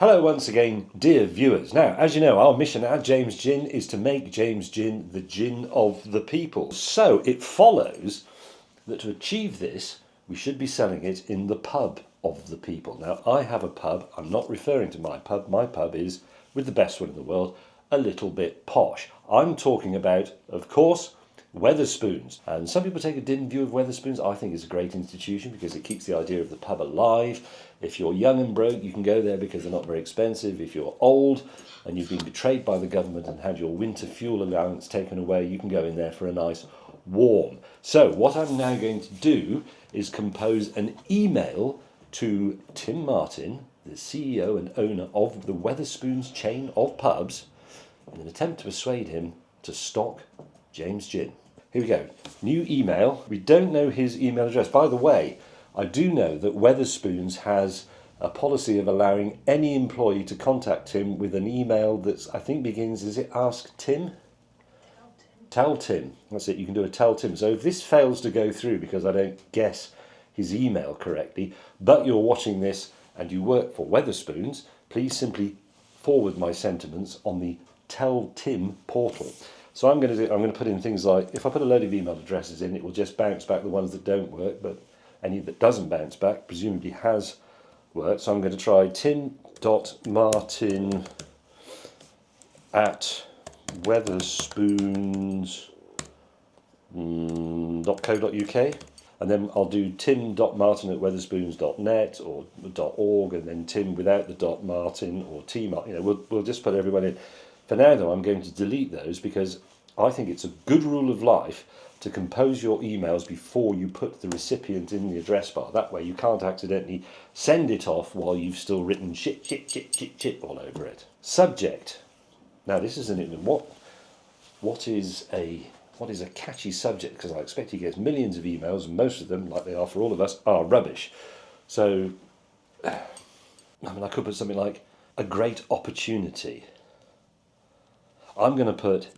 Hello once again, dear viewers. Now, as you know, our mission at James Gin is to make James Gin the gin of the people. So it follows that to achieve this, we should be selling it in the pub of the people. Now, I have a pub. I'm not referring to my pub. My pub is, with the best one in the world, a little bit posh. I'm talking about, of course, Wetherspoons. And some people take a dim view of Wetherspoons. I think it's a great institution because it keeps the idea of the pub alive. If you're young and broke, you can go there because they're not very expensive. If you're old and you've been betrayed by the government and had your winter fuel allowance taken away, you can go in there for a nice warm. So what I'm now going to do is compose an email to Tim Martin, the CEO and owner of the Wetherspoons chain of pubs, in an attempt to persuade him to stock James Gin. Here we go. New email. We don't know his email address. By the way, I do know that Wetherspoons has a policy of allowing any employee to contact him with an email that's, I think begins, is it Ask Tim? Tell Tim. That's it. You can do a Tell Tim. So if this fails to go through because I don't guess his email correctly, but you're watching this and you work for Wetherspoons, please simply forward my sentiments on the Tell Tim portal. So I'm going to put in things like, if I put a load of email addresses in, it will just bounce back the ones that don't work, but any that doesn't bounce back presumably has worked. So I'm going to try tim.martin@wetherspoons.co.uk, and then I'll do tim.martin@wetherspoons.net or .org, and then Tim without the .martin or T-Martin. You know, we'll just put everyone in. For now, though, I'm going to delete those because I think it's a good rule of life to compose your emails before you put the recipient in the address bar. That way you can't accidentally send it off while you've still written shit all over it. Subject. Now, this isn't it. What is a catchy subject? Because I expect he gets millions of emails, and most of them, like they are for all of us, are rubbish. So, I could put something like a great opportunity. I'm going to put,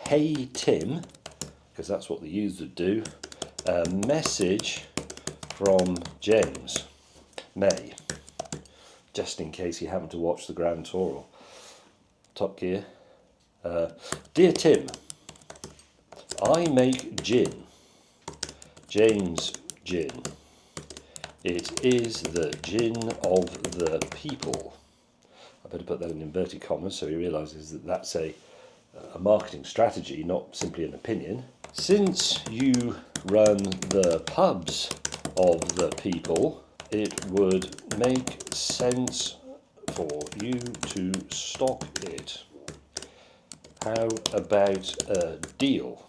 hey Tim, because that's what the user would do, a message from James May, just in case he happened to watch the Grand Tour or Top Gear. Dear Tim, I make gin, James Gin. It is the gin of the people. I better put that in inverted commas so he realises that that's a marketing strategy, not simply an opinion. Since you run the pubs of the people, it would make sense for you to stock it. How about a deal?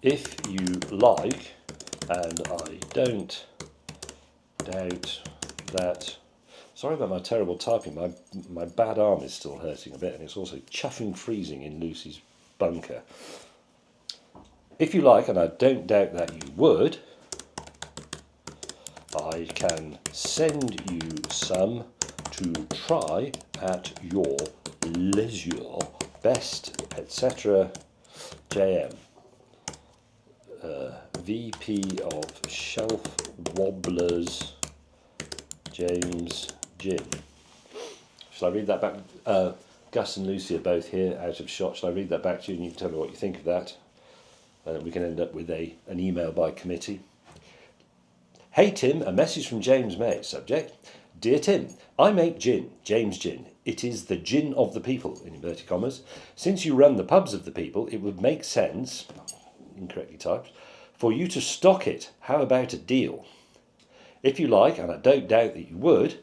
If you like, and I don't doubt that. Sorry about my terrible typing, my bad arm is still hurting a bit, and it's also chuffing freezing in Lucy's bunker. If you like, and I don't doubt that you would, I can send you some to try at your leisure. Best, etc. JM. VP of Shelf Wobblers, James Gin. Shall I read that back? Gus and Lucy are both here, out of shot. Shall I read that back to you and you can tell me what you think of that? We can end up with an email by committee. Hey Tim, a message from James May. Subject, Dear Tim, I make gin, James Gin. It is the gin of the people, in inverted commas. Since you run the pubs of the people, it would make sense, incorrectly typed, for you to stock it. How about a deal? If you like, and I don't doubt that you would,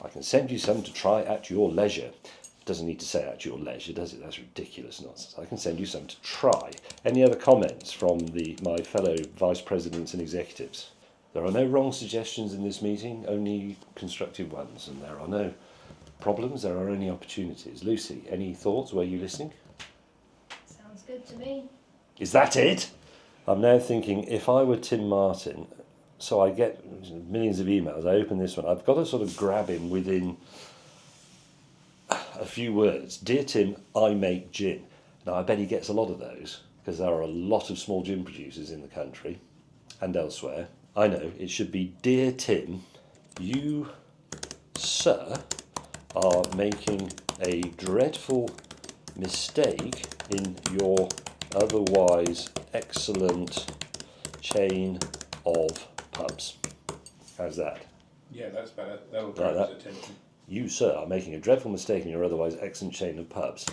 I can send you some to try at your leisure. It doesn't need to say at your leisure, does it? That's ridiculous nonsense. I can send you some to try. Any other comments from my fellow vice presidents and executives? There are no wrong suggestions in this meeting, only constructive ones, and there are no problems, there are only opportunities. Lucy, any thoughts? Were you listening? Sounds good to me. Is that it? I'm now thinking, if I were Tim Martin, so I get millions of emails, I open this one, I've got to sort of grab him within a few words. Dear Tim, I make gin. Now, I bet he gets a lot of those, because there are a lot of small gin producers in the country and elsewhere. I know, it should be, Dear Tim, you sir, are making a dreadful mistake in your otherwise excellent chain of pubs. How's that? Yeah, that's better. That'll draw his attention. You, sir, are making a dreadful mistake in your otherwise excellent chain of pubs.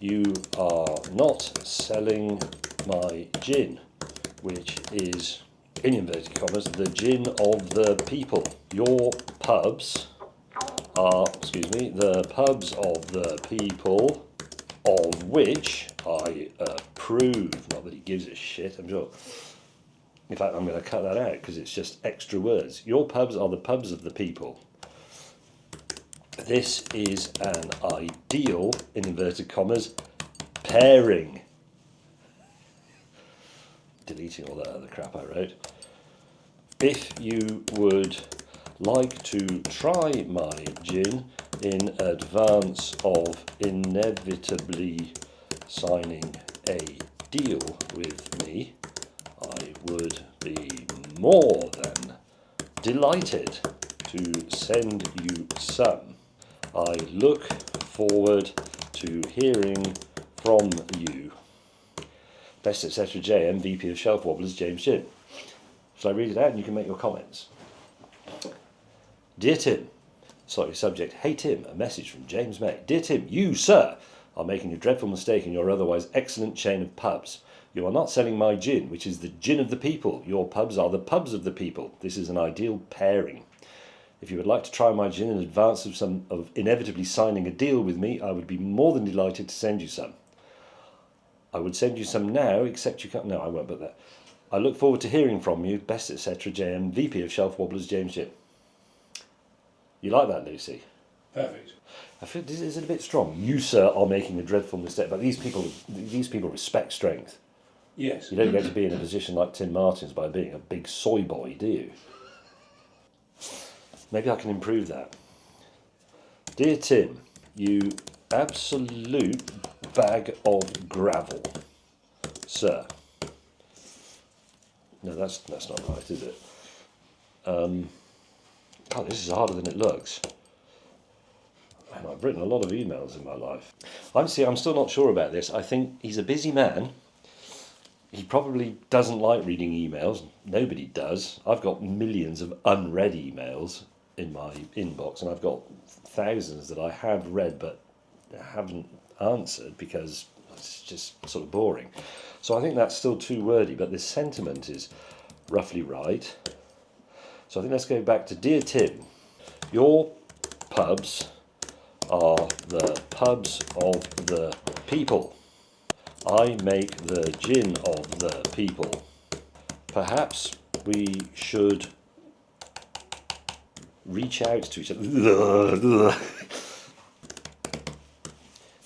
You are not selling my gin, which is, in inverted commas, the gin of the people. Your pubs are, the pubs of the people, of which I approve. Not that he gives a shit, I'm sure. In fact, I'm going to cut that out because it's just extra words. Your pubs are the pubs of the people. This is an ideal, in inverted commas, pairing. Deleting all that other crap I wrote. If you would like to try my gin in advance of inevitably signing a deal with me, I would be more than delighted to send you some. I look forward to hearing from you. Best etc. JM, VP of Shelf Wobblers, James Gin. Shall I read it out and you can make your comments? Dear Tim, subject, hey Tim, a message from James May. Dear Tim, you, sir, are making a dreadful mistake in your otherwise excellent chain of pubs. You are not selling my gin, which is the gin of the people. Your pubs are the pubs of the people. This is an ideal pairing. If you would like to try my gin in advance of inevitably signing a deal with me, I would be more than delighted to send you some. I would send you some now, except you can't. No, I won't put that. I look forward to hearing from you. Best etc. JM, VP of Shelf Wobblers, James Gin. You like that, Lucy? Perfect. I feel this is a bit strong. You, sir, are making a dreadful mistake. But these people respect strength. Yes. You don't get to be in a position like Tim Martin's by being a big soy boy, do you? Maybe I can improve that. Dear Tim, you absolute bag of gravel, sir. No, that's not right, is it? God, this is harder than it looks. And I've written a lot of emails in my life. I'm still not sure about this. I think he's a busy man. He probably doesn't like reading emails. Nobody does. I've got millions of unread emails in my inbox, and I've got thousands that I have read but haven't answered because it's just sort of boring. So I think that's still too wordy, but this sentiment is roughly right. So I think let's go back to Dear Tim. Your pubs are the pubs of the people. I make the gin of the people. Perhaps we should reach out to each other.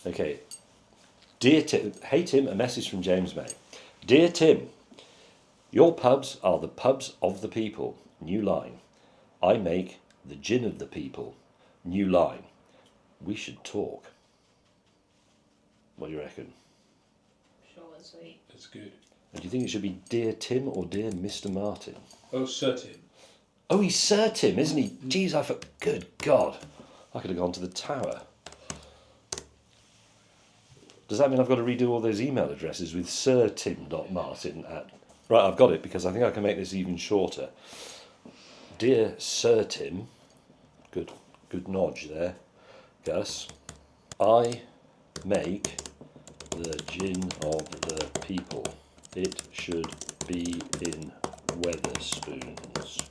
Okay. Dear Tim, hey Tim, a message from James May. Dear Tim, your pubs are the pubs of the people. New line. I make the gin of the people. New line. We should talk. What do you reckon? Short and sweet. That's good. And do you think it should be Dear Tim or Dear Mr. Martin? Oh, Sir Tim. Oh, he's Sir Tim, isn't he? Jeez, good God. I could have gone to the tower. Does that mean I've got to redo all those email addresses with sirtim.martin at... Right, I've got it because I think I can make this even shorter. Dear Sir Tim, good nodge there, Gus. I make the gin of the people. It should be in Wetherspoons.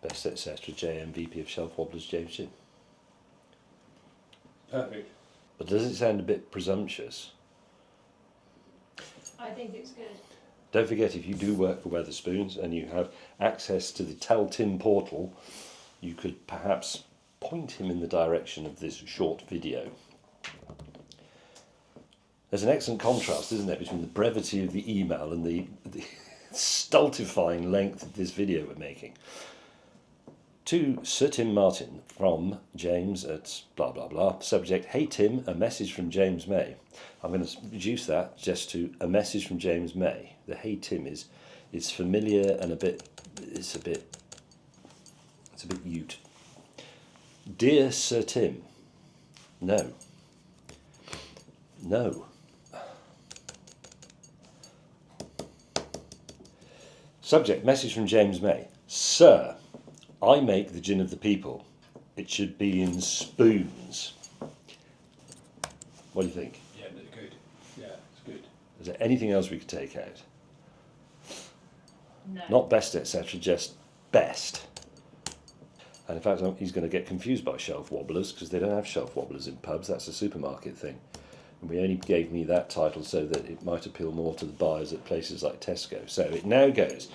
Best etc. JM, VP of Shelf Wobblers, James Gin. Perfect. But does it sound a bit presumptuous? I think it's good. Don't forget, if you do work for Wetherspoons and you have access to the Tell Tim portal, you could perhaps point him in the direction of this short video. There's an excellent contrast, isn't there, between the brevity of the email and the stultifying length of this video we're making. To Sir Tim Martin from James at blah blah blah. Subject, hey Tim, a message from James May. I'm going to reduce that just to a message from James May. The hey Tim is familiar and it's a bit ute. Dear Sir Tim. No. No. Subject, message from James May. Sir, I make the gin of the people. It should be in spoons. What do you think? Yeah, that's good. Yeah, it's good. Is there anything else we could take out? No. Not best, etc., just best. And in fact, he's going to get confused by shelf wobblers because they don't have shelf wobblers in pubs. That's a supermarket thing. And we only gave me that title so that it might appeal more to the buyers at places like Tesco. So it now goes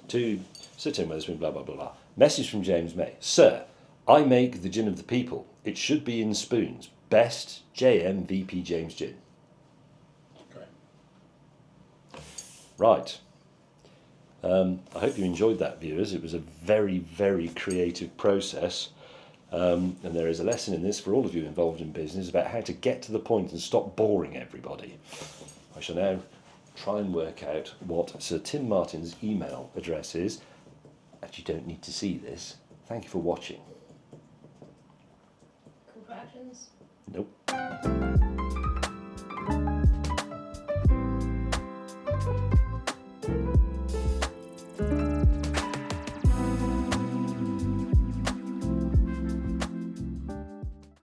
to Sir Tim Wetherspoon, blah, blah, blah, blah. Message from James May. Sir, I make the gin of the people. It should be in spoons. Best JM VP James gin. Great. Right. I hope you enjoyed that, viewers. It was a very, very creative process. And there is a lesson in this for all of you involved in business about how to get to the point and stop boring everybody. I shall now try and work out what Sir Tim Martin's email address is. And you don't need to see this. Thank you for watching. Call to actions. Nope.